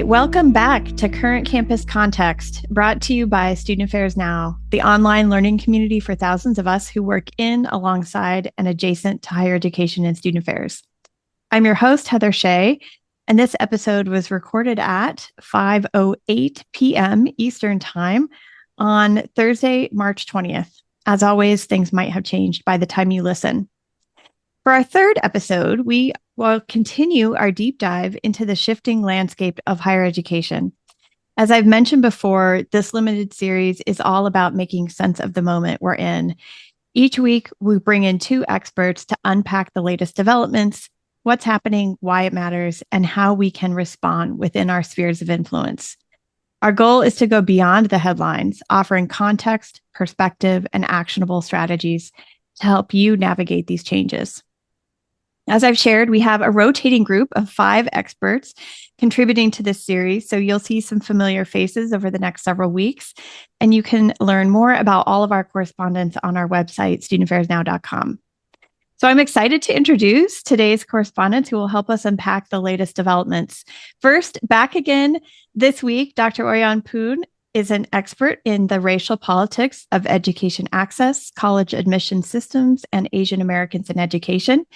right, welcome back to Current Campus Context, brought to you by Student Affairs Now, the online learning community for thousands of us who work in, alongside, and adjacent to higher education and student affairs. I'm your host, Heather Shea, and this episode was recorded at 5:08 p.m. Eastern Time on Thursday, March 20th. As always, things might have changed by the time you listen. For our third episode, we will continue our deep dive into the shifting landscape of higher education. As I've mentioned before, this limited series is all about making sense of the moment we're in. Each week, we bring in two experts to unpack the latest developments, what's happening, why it matters, and how we can respond within our spheres of influence. Our goal is to go beyond the headlines, offering context, perspective, and actionable strategies to help you navigate these changes. As I've shared, we have a rotating group of 5 experts contributing to this series, so you'll see some familiar faces over the next several weeks, and you can learn more about all of our correspondents on our website, studentaffairsnow.com. So I'm excited to introduce today's correspondents who will help us unpack the latest developments. First, back again this week, Dr. OiYan Poon is an expert in the racial politics of education access, college admission systems, and Asian Americans in education.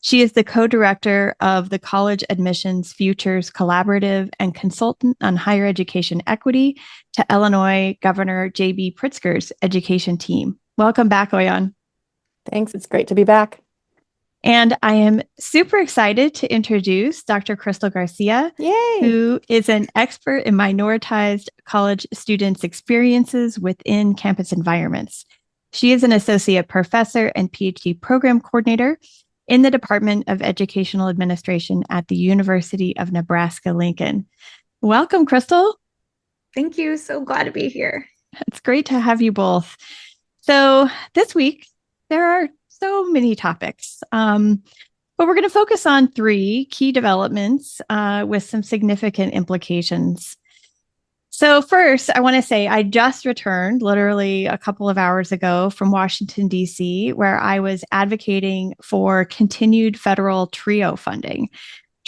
She is the co-director of the College Admissions Futures Collaborative and consultant on higher education equity to Illinois Governor J.B. Pritzker's education team. Welcome back, OiYan. Thanks. It's great to be back. And I am super excited to introduce Dr. Crystal Garcia, who is an expert in minoritized college students' experiences within campus environments. She is an associate professor and PhD program coordinator in the Department of Educational Administration at the University of Nebraska-Lincoln. Welcome, Crystal. Thank you. So glad to be here. It's great to have you both. So this week, there are so many topics, but we're going to focus on 3 key developments with some significant implications. So first, I want to say I just returned literally a couple of hours ago from Washington, D.C., where I was advocating for continued federal TRIO funding.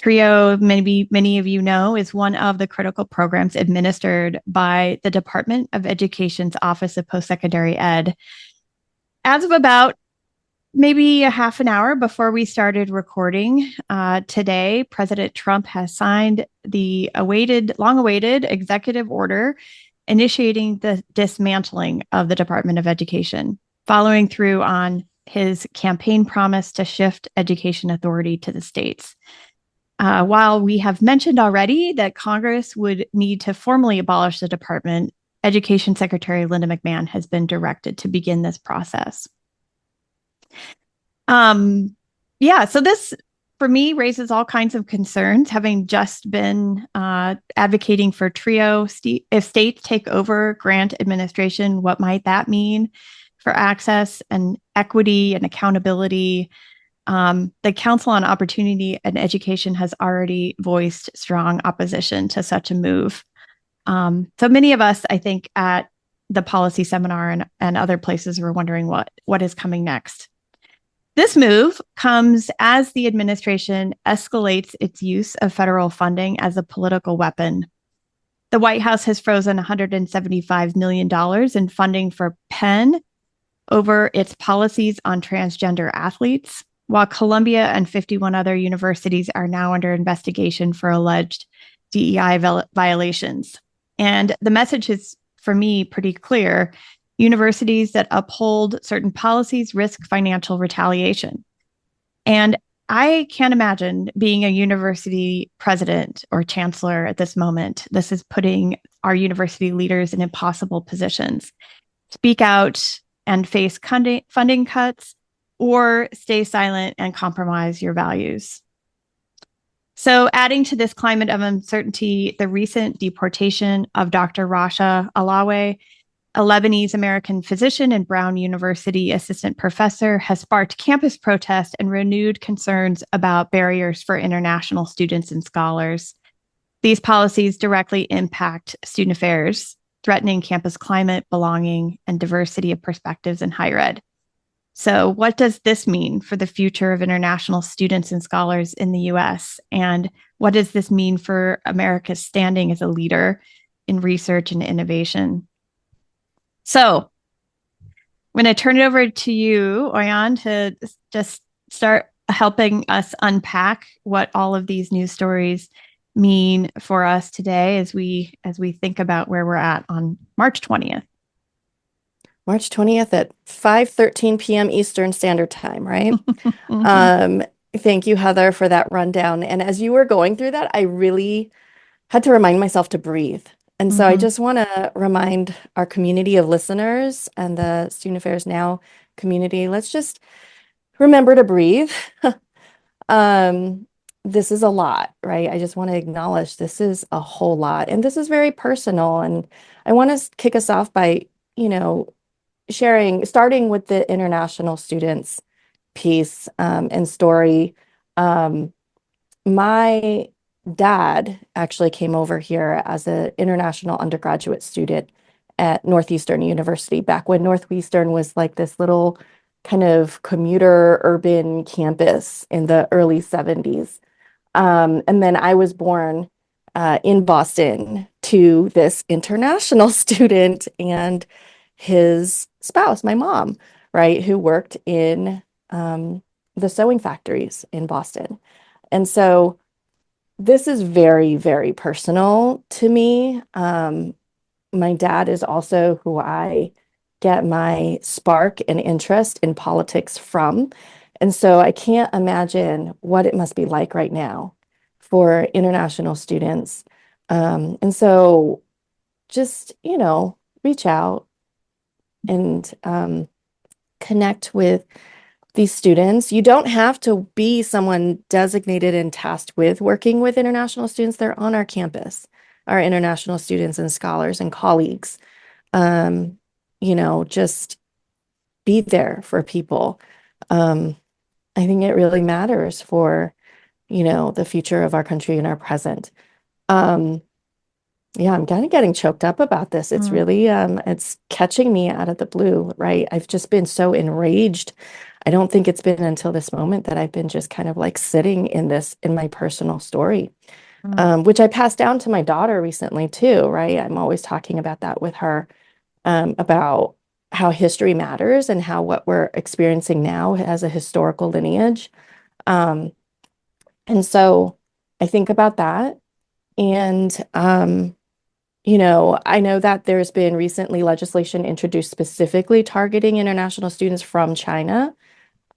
TRIO, many of you know, is one of the critical programs administered by the Department of Education's Office of Postsecondary Ed. As of about maybe a half an hour before we started recording today, President Trump has signed the long-awaited executive order initiating the dismantling of the Department of Education, following through on his campaign promise to shift education authority to the states. While we have mentioned already that Congress would need to formally abolish the department, Education Secretary Linda McMahon has been directed to begin this process. So this, for me, raises all kinds of concerns, having just been advocating for TRIO. If states take over grant administration, what might that mean for access and equity and accountability? The Council on Opportunity and Education has already voiced strong opposition to such a move. So many of us, I think, at the policy seminar and other places were wondering what is coming next. This move comes as the administration escalates its use of federal funding as a political weapon. The White House has frozen $175 million in funding for Penn over its policies on transgender athletes, while Columbia and 51 other universities are now under investigation for alleged DEI violations. And the message is, for me, pretty clear. Universities that uphold certain policies risk financial retaliation. And I can't imagine being a university president or chancellor at this moment. This is putting our university leaders in impossible positions. Speak out and face funding cuts, or stay silent and compromise your values. So adding to this climate of uncertainty, the recent deportation of Dr. Rasha Alawi, a Lebanese-American physician and Brown University assistant professor, has sparked campus protest and renewed concerns about barriers for international students and scholars. These policies directly impact student affairs, threatening campus climate, belonging, and diversity of perspectives in higher ed. So, what does this mean for the future of international students and scholars in the US? And what does this mean for America's standing as a leader in research and innovation? So, I'm going to turn it over to you, OiYan, to just start helping us unpack what all of these news stories mean for us today as we think about where we're at on March 20th. March 20th at 5:13 p.m. Eastern Standard Time, right? Thank you, Heather, for that rundown. And as you were going through that, I really had to remind myself to breathe. And so I just want to remind our community of listeners and the Student Affairs Now community, let's just remember to breathe. This is a lot, right? I just want to acknowledge this is a whole lot, and this is very personal. And I want to kick us off by, starting with the international students piece and story. My dad actually came over here as an international undergraduate student at Northeastern University back when Northeastern was like this little kind of commuter urban campus in the early 70s. And then I was born in Boston to this international student and his spouse, my mom, right, who worked in the sewing factories in Boston. And so this is very, very personal to me. My dad is also who I get my spark and interest in politics from. And so I can't imagine what it must be like right now for international students. And so just, reach out and connect with these students. You don't have to be someone designated and tasked with working with international students. They're on our campus, our international students and scholars and colleagues. Just be there for people. I think it really matters for, the future of our country and our present. Yeah, I'm kind of getting choked up about this. It's really, it's catching me out of the blue, right? I've just been so enraged. I don't think it's been until this moment that I've been just kind of like sitting in this in my personal story, which I passed down to my daughter recently too, right? I'm always talking about that with her, about how history matters and how what we're experiencing now has a historical lineage. And so I think about that. And, I know that there's been recently legislation introduced specifically targeting international students from China.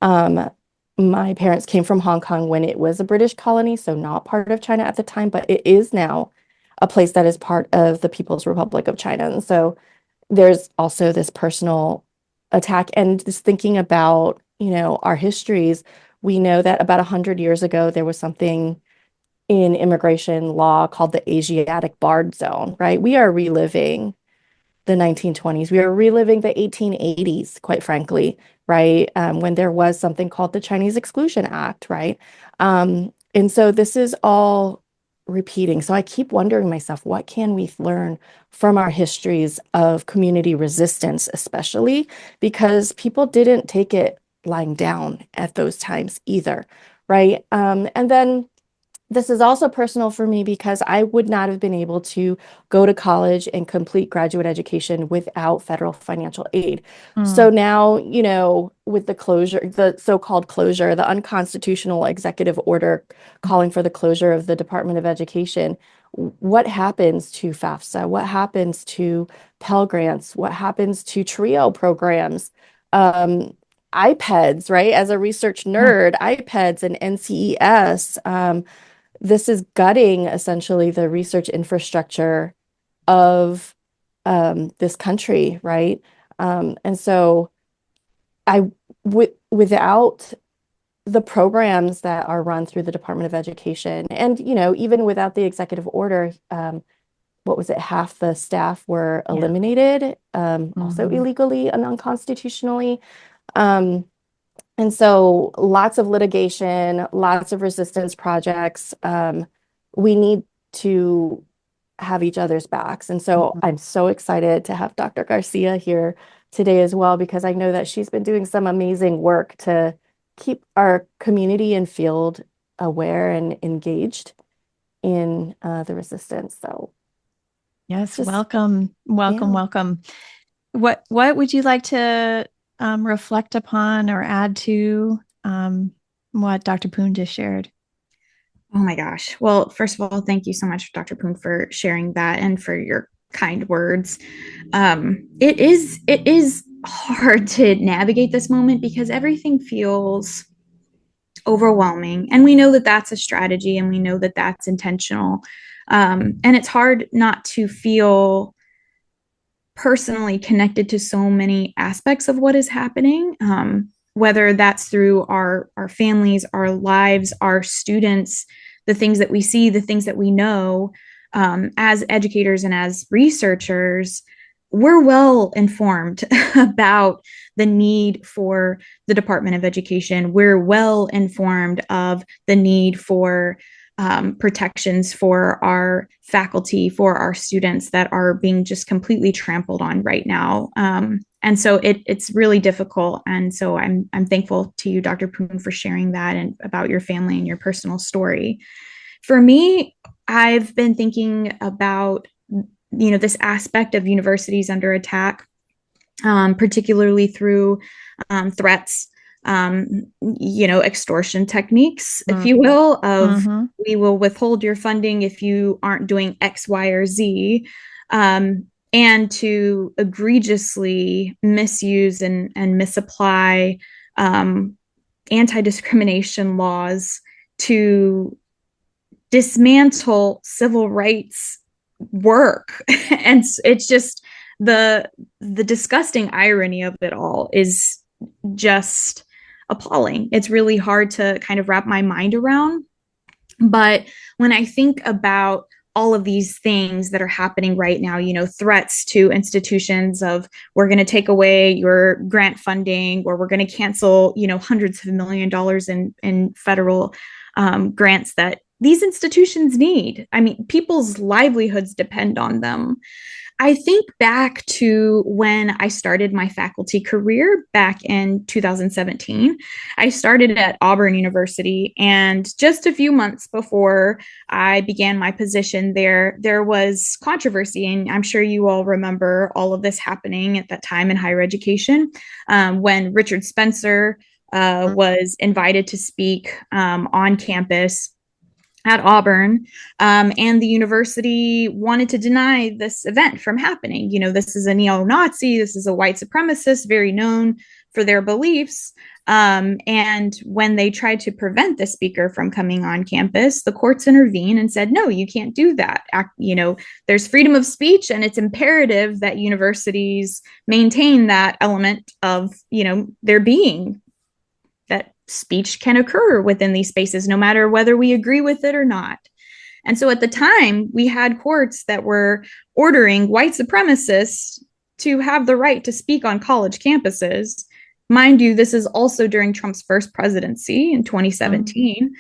My parents came from Hong Kong when it was a British colony, so not part of China at the time, but it is now a place that is part of the People's Republic of China. And so there's also this personal attack. And just thinking about, our histories, we know that about 100 years ago, there was something in immigration law called the Asiatic Barred Zone, right? We are reliving the 1920s. We are reliving the 1880s, quite frankly, right? When there was something called the Chinese Exclusion Act, right? And so this is all repeating. So I keep wondering myself, what can we learn from our histories of community resistance, especially because people didn't take it lying down at those times either, right? And then this is also personal for me because I would not have been able to go to college and complete graduate education without federal financial aid. So now, with the closure, the so-called closure, the unconstitutional executive order calling for the closure of the Department of Education, what happens to FAFSA? What happens to Pell Grants? What happens to TRIO programs? iPads, right? As a research nerd, iPads and NCES. This is gutting essentially the research infrastructure of this country, right? And so without the programs that are run through the Department of Education, and even without the executive order, what was it? Half the staff were eliminated, also illegally and unconstitutionally. And so lots of litigation, lots of resistance projects. We need to have each other's backs. And so I'm so excited to have Dr. Garcia here today as well, because I know that she's been doing some amazing work to keep our community and field aware and engaged in the resistance. So Yes, just, welcome, welcome, yeah. welcome. What would you like to reflect upon or add to what Dr. Poon just shared? Oh my gosh. Well, first of all, thank you so much, Dr. Poon, for sharing that and for your kind words. It is hard to navigate this moment because everything feels overwhelming, and we know that that's a strategy, and we know that that's intentional. And it's hard not to feel personally connected to so many aspects of what is happening, whether that's through our families, our lives, our students, the things that we see, the things that we know. As educators and as researchers, we're well informed about the need for the Department of Education. We're well informed of the need for protections for our faculty, for our students that are being just completely trampled on right now. And so it's really difficult. And so I'm thankful to you, Dr. Poon, for sharing that and about your family and your personal story. For me, I've been thinking about this aspect of universities under attack, particularly through threats, extortion techniques, if you will, of we will withhold your funding if you aren't doing X, Y, or Z, and to egregiously misuse and misapply anti-discrimination laws to dismantle civil rights work. And it's just the disgusting irony of it all is just appalling. It's really hard to kind of wrap my mind around. But when I think about all of these things that are happening right now, threats to institutions of we're going to take away your grant funding, or we're going to cancel, hundreds of $1 million in federal grants that these institutions need. I mean, people's livelihoods depend on them. I think back to when I started my faculty career back in 2017. I started at Auburn University, and just a few months before I began my position there was controversy, and I'm sure you all remember all of this happening at that time in higher education, when Richard Spencer was invited to speak on campus at Auburn, and the university wanted to deny this event from happening. This is a neo-Nazi, this is a white supremacist, very known for their beliefs. And when they tried to prevent the speaker from coming on campus, the courts intervened and said, no, you can't do that. There's freedom of speech, and it's imperative that universities maintain that element of, their being, that speech can occur within these spaces, no matter whether we agree with it or not. And so at the time, we had courts that were ordering white supremacists to have the right to speak on college campuses. Mind you, this is also during Trump's first presidency in 2017.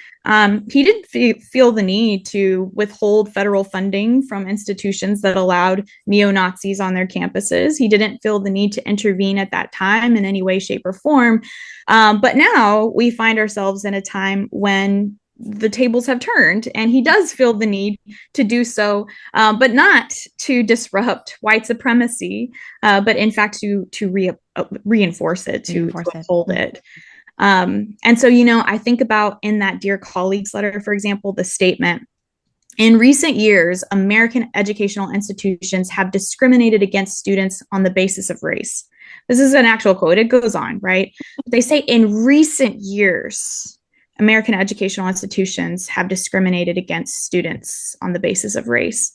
He didn't feel the need to withhold federal funding from institutions that allowed neo-Nazis on their campuses. He didn't feel the need to intervene at that time in any way, shape, or form. But now we find ourselves in a time when the tables have turned, and he does feel the need to do so, but not to disrupt white supremacy, but in fact to reinforce it, to uphold it. And so, I think about in that Dear Colleagues letter, for example, the statement: in recent years, American educational institutions have discriminated against students on the basis of race. This is an actual quote. It goes on, right? They say in recent years, American educational institutions have discriminated against students on the basis of race.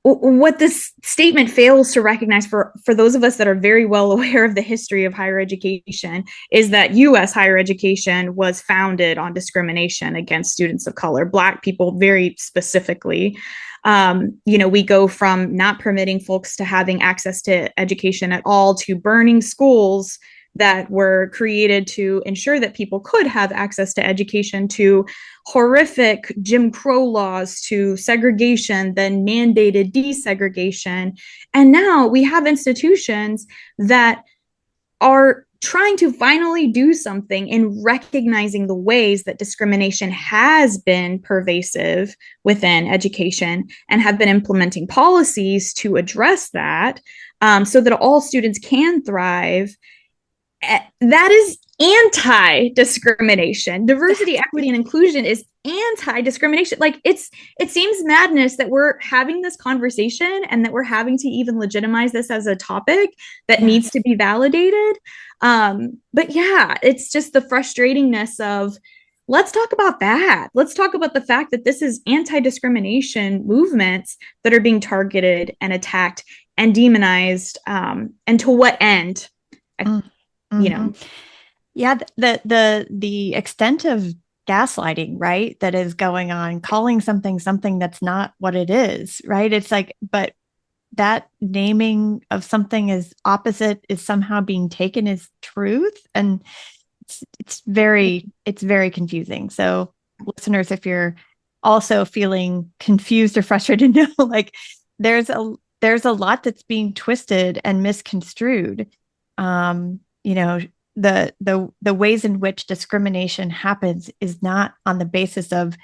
What this statement fails to recognize, for those of us that are very well aware of the history of higher education, is that U.S. higher education was founded on discrimination against students of color, Black people very specifically. We go from not permitting folks to having access to education at all, to burning schools that were created to ensure that people could have access to education, to horrific Jim Crow laws, to segregation, then mandated desegregation. And now we have institutions that are trying to finally do something in recognizing the ways that discrimination has been pervasive within education and have been implementing policies to address that, so that all students can thrive. That is anti-discrimination. Diversity, equity, and inclusion is anti-discrimination. Like, it seems madness that we're having this conversation and that we're having to even legitimize this as a topic that needs to be validated. But yeah, it's just the frustratingness of, let's talk about that. Let's talk about the fact that this is anti-discrimination movements that are being targeted and attacked and demonized. And to what end? You know. Yeah, the extent of gaslighting, right, that is going on, calling something that's not what it is, right? It's like, but that naming of something as opposite is somehow being taken as truth, and it's very confusing. So listeners, if you're also feeling confused or frustrated, know, like, there's a lot that's being twisted and misconstrued. You know, the ways in which discrimination happens is not on the basis of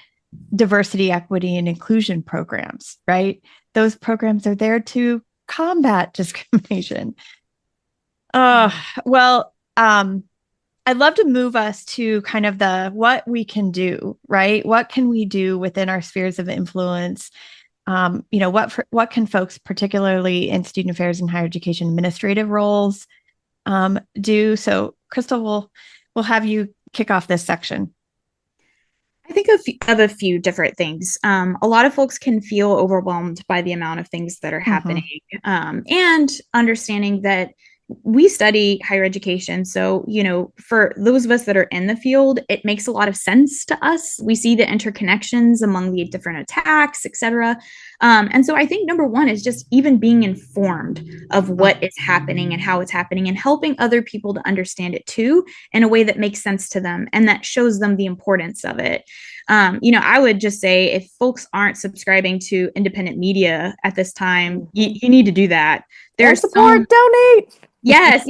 diversity, equity, and inclusion programs, right? Those programs are there to combat discrimination. Well, I'd love to move us to kind of the what we can do, right? What can we do within our spheres of influence? You know, what can folks, particularly in student affairs and higher education administrative roles, do? So, Crystal, we'll have you kick off this section. I think of a few different things. A lot of folks can feel overwhelmed by the amount of things that are happening, and understanding that we study higher education. So, you know, for those of us that are in the field, it makes a lot of sense to us. We see the interconnections among the different attacks, et cetera. And so I think number one is just even being informed of what is happening and how it's happening, and helping other people to understand it too, in a way that makes sense to them and that shows them the importance of it. You know, I would just say, if folks aren't subscribing to independent media at this time, you need to do that. There's support, donate. Yes,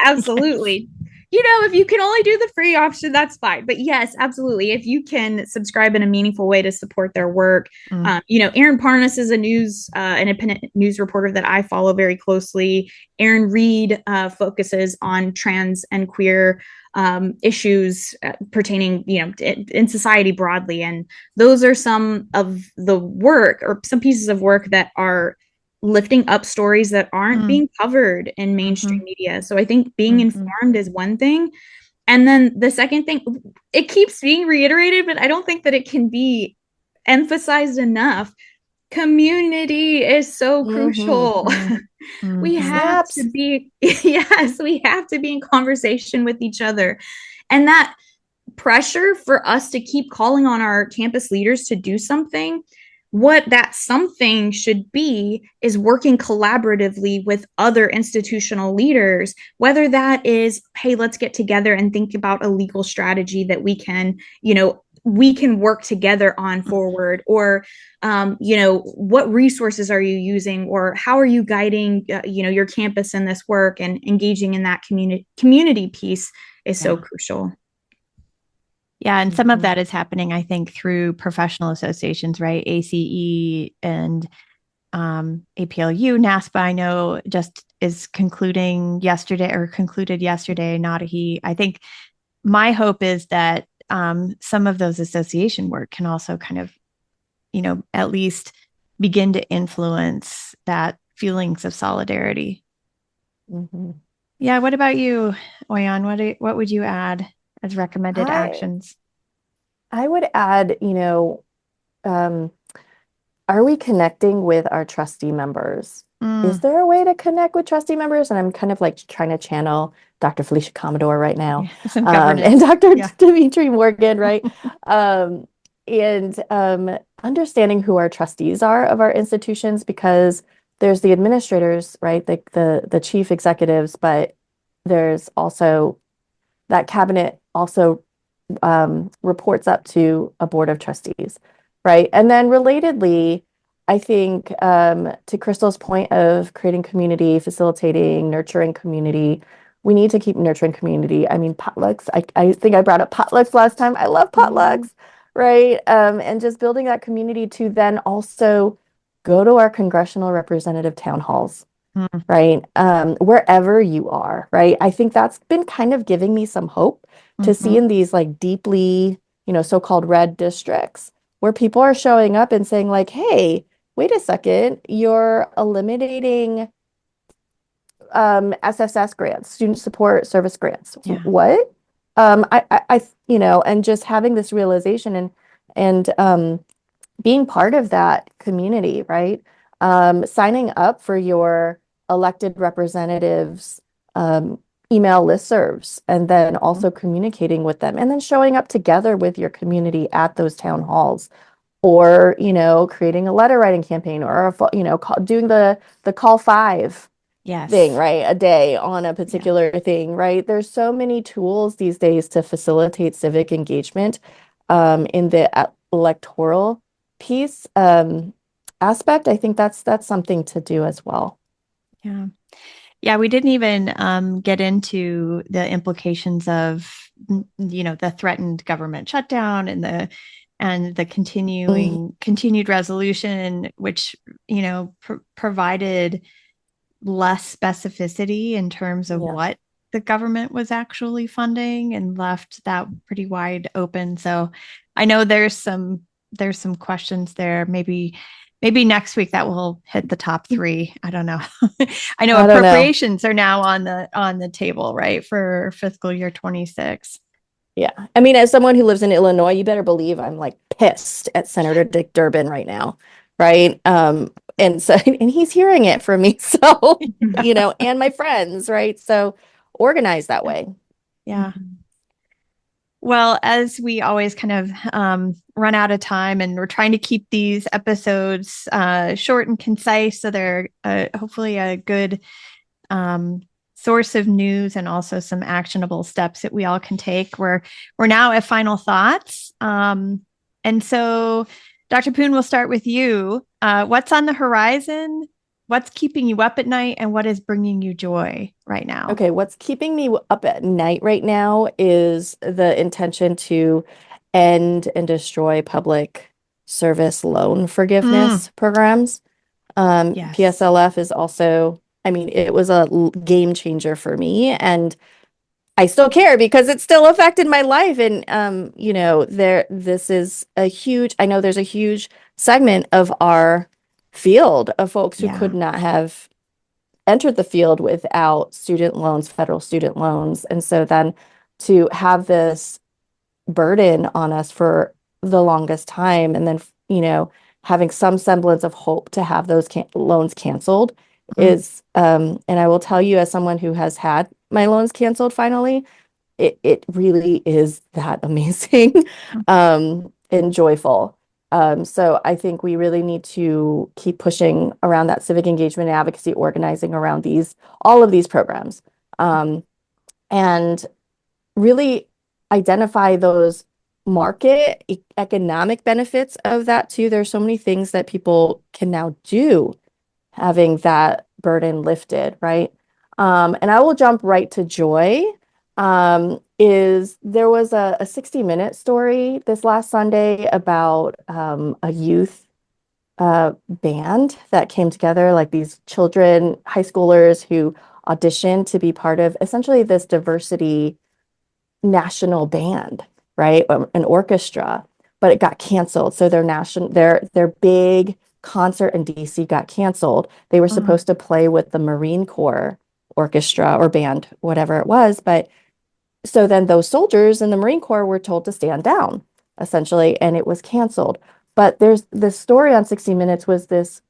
absolutely. You know, if you can only do the free option, that's fine. But yes, absolutely. If you can subscribe in a meaningful way to support their work. You know, Aaron Parnas is an independent news reporter that I follow very closely. Aaron Reed focuses on trans and queer issues pertaining, you know, in society broadly. And those are some of the work, or some pieces of work, that are lifting up stories that aren't being covered in mainstream media. So I think being informed is one thing. And then the second thing, it keeps being reiterated, but I don't think that it can be emphasized enough. Community is so crucial. We have to be, yes, we have to be in conversation with each other. And that pressure for us to keep calling on our campus leaders to do something, what that something should be is working collaboratively with other institutional leaders, whether that is, hey, let's get together and think about a legal strategy that we can, you know, we can work together on forward, or, you know, what resources are you using, or how are you guiding, you know, your campus in this work, and engaging in that community piece is so crucial. Yeah, and some of that is happening, I think, through professional associations, right? ACE and APLU, NASPA, I know, just is concluded yesterday, not a he. I think my hope is that some of those association work can also kind of, you know, at least begin to influence that feelings of solidarity. Yeah, what about you, OiYan? What would you add as recommended actions? I would add, you know, are we connecting with our trustee members? Is there a way to connect with trustee members? And I'm kind of like trying to channel Dr. Felicia Commodore right now, and Dr. Dimitri Morgan, right? And understanding who our trustees are of our institutions, because there's the administrators, right? The chief executives, but there's also that cabinet also reports up to a board of trustees, right? And then relatedly, I think to Crystal's point of creating community, facilitating, nurturing community, we need to keep nurturing community. I mean, potlucks, I think I brought up potlucks last time. I love potlucks, right? And just building that community to then also go to our congressional representative town halls, Mm. right? Wherever you are, right? I think that's been kind of giving me some hope to see in these like deeply, so-called red districts where people are showing up and saying like, hey, wait a second, you're eliminating SSS grants, student support service grants. Yeah. What? And just having this realization and being part of that community, right? Signing up for your elected representatives email listservs and then also communicating with them and then showing up together with your community at those town halls or, creating a letter writing campaign or, doing the call five thing, Yes. right? A day on a Yeah. particular thing, right? There's so many tools these days to facilitate civic engagement in the electoral piece aspect. I think that's something to do as well. Yeah. Yeah, we didn't even get into the implications of, the threatened government shutdown and the continued resolution, which provided less specificity in terms of Yeah. what the government was actually funding and left that pretty wide open. So I know there's some questions there. Maybe next week that will hit the top three. I don't know. I know I don't know. appropriations are now on the table, right, for fiscal year 26. Yeah. I mean, as someone who lives in Illinois, you better believe I'm like pissed at Senator Dick Durbin right now. Right. And so, and he's hearing it from me. So, and my friends. Right. So organize that way. Yeah. Well, as we always kind of run out of time, and we're trying to keep these episodes short and concise, so they're hopefully a good source of news and also some actionable steps that we all can take. We're now at final thoughts, and so Dr. Poon, we'll start with you. What's on the horizon? What's keeping you up at night, and what is bringing you joy right now? Okay, what's keeping me up at night right now is the intention to end and destroy public service loan forgiveness programs. Yes. PSLF is also, I mean, it was a game changer for me, and I still care because it still affected my life. And this is a huge, I know there's a huge segment of our field of folks who could not have entered the field without student loans, federal student loans. And so then to have this burden on us for the longest time and then, having some semblance of hope to have those loans canceled is, and I will tell you as someone who has had my loans canceled finally, it really is that amazing and joyful. So I think we really need to keep pushing around that civic engagement and advocacy organizing around all of these programs, and really identify those market economic benefits of that too. There's so many things that people can now do having that burden lifted, right? And I will jump right to joy. There was a 60-minute story this last Sunday about a youth band that came together, like these children, high schoolers who auditioned to be part of essentially this diversity national band, right? An orchestra, but it got canceled. So their big concert in DC got canceled. They were supposed to play with the Marine Corps orchestra or band, whatever it was, but so then those soldiers in the Marine Corps were told to stand down, essentially, and it was canceled. But there's this story on 60 Minutes was this,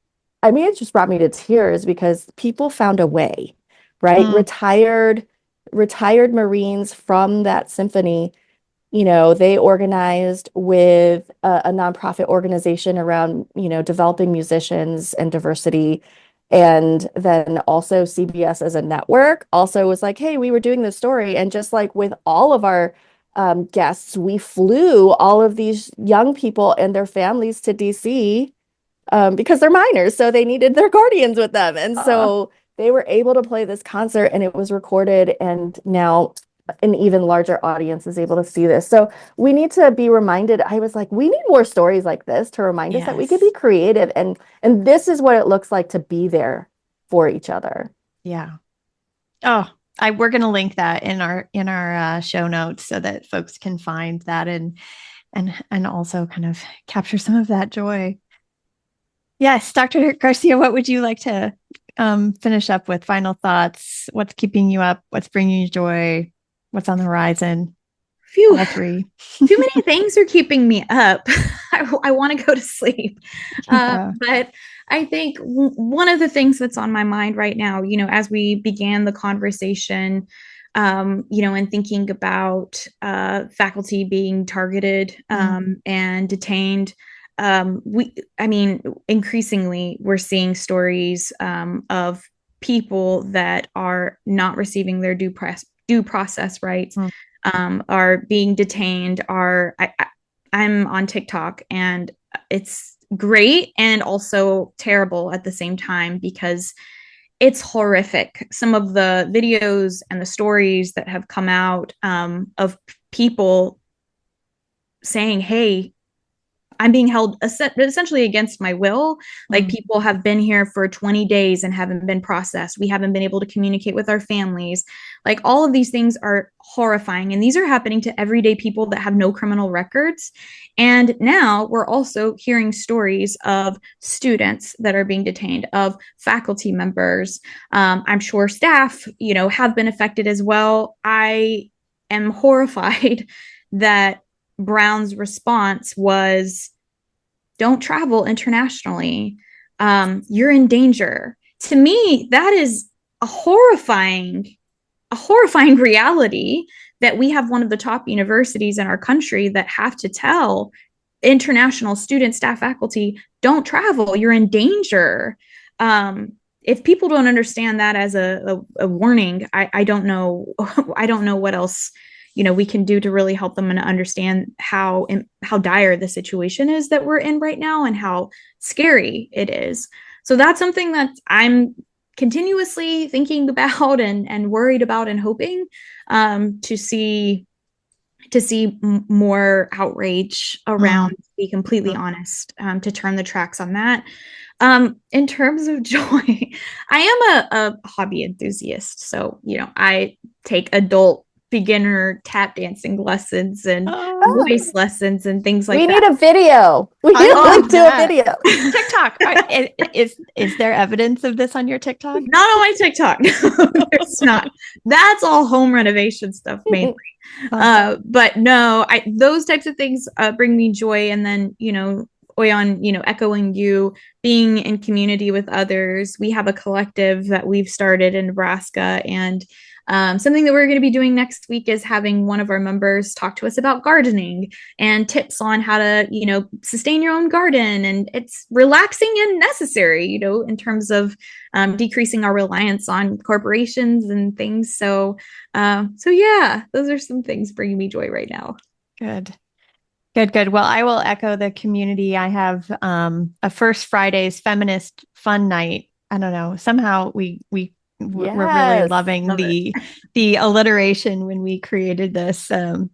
I mean, it just brought me to tears because people found a way, right? Retired Marines from that symphony, they organized with a nonprofit organization around, developing musicians and diversity. And then also CBS as a network also was like, hey, we were doing this story. And just like with all of our guests, we flew all of these young people and their families to DC because they're minors. So they needed their guardians with them. And so they were able to play this concert and it was recorded, and now an even larger audience is able to see this. So we need to be reminded. I was like, we need more stories like this to remind us that we could be creative, and this is what it looks like to be there for each other. Yeah. Oh, we're going to link that in our show notes so that folks can find that and also kind of capture some of that joy. Yes, Dr. Garcia, what would you like to finish up with? Final thoughts? What's keeping you up? What's bringing you joy? What's on the horizon? Phew. All three. Too many things are keeping me up. I want to go to sleep. But I think one of the things that's on my mind right now, as we began the conversation, and thinking about faculty being targeted and detained, increasingly we're seeing stories of people that are not receiving their due process rights, are being detained. I'm on TikTok, and it's great and also terrible at the same time because it's horrific. Some of the videos and the stories that have come out of people saying, hey, I'm being held essentially against my will. Like, people have been here for 20 days and haven't been processed. We haven't been able to communicate with our families. Like, all of these things are horrifying. And these are happening to everyday people that have no criminal records. And now we're also hearing stories of students that are being detained, of faculty members. I'm sure staff, have been affected as well. I am horrified that Brown's response was, don't travel internationally. You're in danger. To me, that is a horrifying reality, that we have one of the top universities in our country that have to tell international students, staff, faculty, don't travel. You're in danger. If people don't understand that as a warning, I don't know. I don't know what else we can do to really help them and understand how dire the situation is that we're in right now and how scary it is. So that's something that I'm continuously thinking about and worried about and hoping to see more outrage around, to be completely honest, to turn the tracks on that. In terms of joy, I am a hobby enthusiast. So, I take adult beginner tap dancing lessons and voice lessons and things like that. We need a video. We need a link to a video. TikTok. Is there evidence of this on your TikTok? Not on my TikTok. No, there's not. That's all home renovation stuff mainly. But no, those types of things bring me joy. And then, OiYan, echoing you, being in community with others. We have a collective that we've started in Nebraska, and something that we're going to be doing next week is having one of our members talk to us about gardening and tips on how to, sustain your own garden. And it's relaxing and necessary, in terms of decreasing our reliance on corporations and things. So yeah, those are some things bringing me joy right now. Good. Well, I will echo the community. I have a First Fridays feminist fun night. I don't know. Somehow we're really loving the alliteration when we created this. So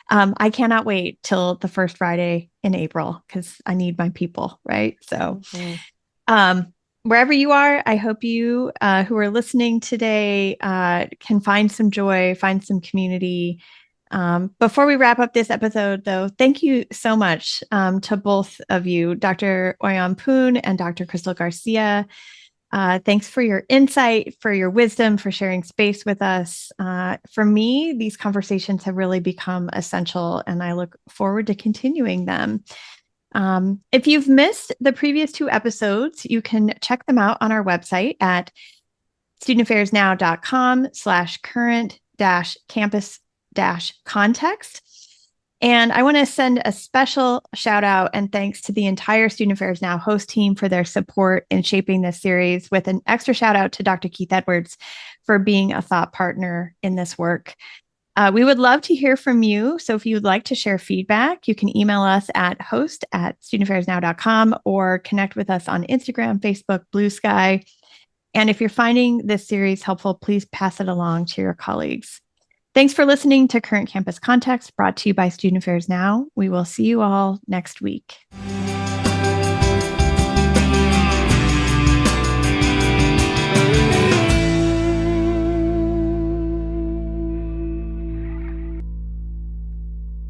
I cannot wait till the first Friday in April because I need my people, right? So wherever you are, I hope you who are listening today can find some joy, find some community. Before we wrap up this episode, though, thank you so much to both of you, Dr. OiYan Poon and Dr. Crystal Garcia. Thanks for your insight, for your wisdom, for sharing space with us. For me, these conversations have really become essential, and I look forward to continuing them. If you've missed the previous two episodes, you can check them out on our website at studentaffairs.now.com/current-campus-context. And I want to send a special shout out and thanks to the entire Student Affairs Now host team for their support in shaping this series, with an extra shout out to Dr. Keith Edwards for being a thought partner in this work. We would love to hear from you. So if you would like to share feedback, you can email us at host@studentaffairsnow.com or connect with us on Instagram, Facebook, Blue Sky. And if you're finding this series helpful, please pass it along to your colleagues. Thanks for listening to Current Campus Context, brought to you by Student Affairs Now. We will see you all next week.